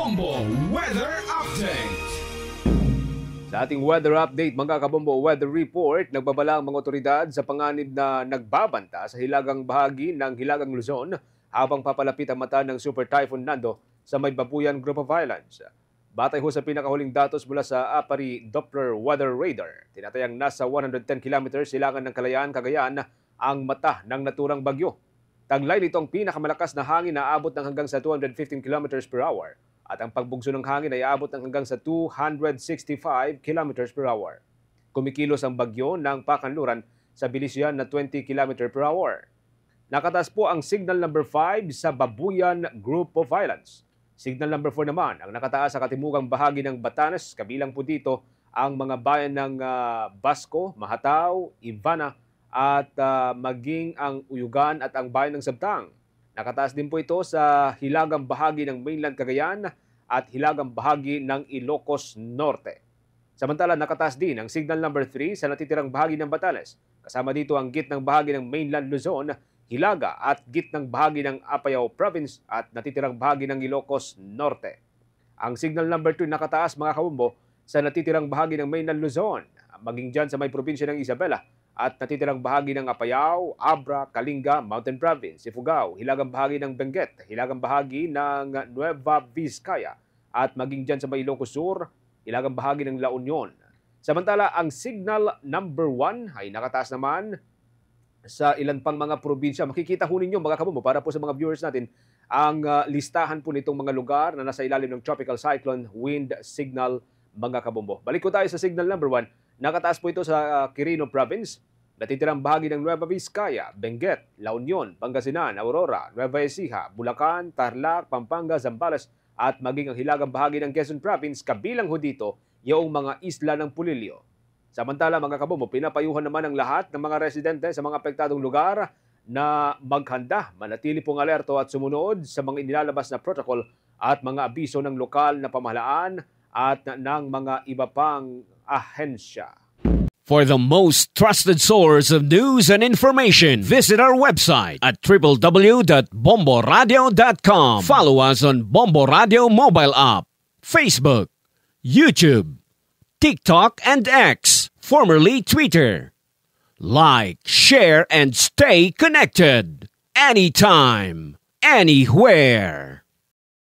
Bombo Weather Update. Sa ating weather update, mga kabombo weather report, nagbabala ang mga otoridad sa panganib na nagbabanta sa hilagang bahagi ng Hilagang Luzon habang papalapit ang mata ng Super Typhoon Nando sa may Babuyan Group of Islands. Batay ho sa pinakahuling datos mula sa APARI Doppler Weather Radar, tinatayang nasa 110 km silangan ng Kalayaan, Cagayan ang mata ng naturang bagyo. Taglay nito ang pinakamalakas na hangin na aabot ng hanggang sa 215 km per hour. At ang pagbugso ng hangin ay aabot ng hanggang sa 265 km per hour. Kumikilos ang bagyo ng pakanluran sa bilis yan na 20 km per hour. Nakataas po ang signal number 5 sa Babuyan Group of Islands. Signal number 4 naman ang nakataas sa katimugang bahagi ng Batanes, kabilang po dito ang mga bayan ng Basco, Mahatao, Ivana at maging ang Uyugan at ang bayan ng Sabtang. Nakataas din po ito sa hilagang bahagi ng mainland Cagayan at hilagang bahagi ng Ilocos Norte. Samantala, nakataas din ang signal number 3 sa natitirang bahagi ng Batanes. Kasama dito ang gitnang bahagi ng mainland Luzon, Hilaga at gitnang bahagi ng Apayao Province at natitirang bahagi ng Ilocos Norte. Ang signal number 2 nakataas, mga kabombo, sa natitirang bahagi ng mainland Luzon, maging dyan sa may probinsya ng Isabela, at natitirang bahagi ng Apayao, Abra, Kalinga, Mountain Province, Ifugao, hilagang bahagi ng Benguet, hilagang bahagi ng Nueva Vizcaya, at maging dyan sa may Ilocos Sur, hilagang bahagi ng La Union. Samantala, ang signal number 1 ay nakataas naman sa ilan pang mga probinsya. Makikita ho ninyo, mga kabombo, para po sa mga viewers natin, ang listahan po nitong mga lugar na nasa ilalim ng tropical cyclone wind signal, mga kabombo. Balik ko tayo sa signal number 1. Nakataas po ito sa Quirino Province, natitirang bahagi ng Nueva Vizcaya, Benguet, La Union, Pangasinan, Aurora, Nueva Ecija, Bulacan, Tarlac, Pampanga, Zambales at maging ang hilagang bahagi ng Quezon Province, kabilang ho dito yung mga isla ng Pulilio. Samantala, mga kabombo, pinapayuhan naman ang lahat ng mga residente sa mga apektadong lugar na maghanda, manatili pong alerto at sumunod sa mga inilalabas na protocol at mga abiso ng lokal na pamahalaan at ng mga iba pang ahensya. For the most trusted source of news and information, visit our website at www.bomboradio.com. Follow us on Bombo Radio mobile app, Facebook, YouTube, TikTok, and X, formerly Twitter. Like, share, and stay connected. Anytime, anywhere.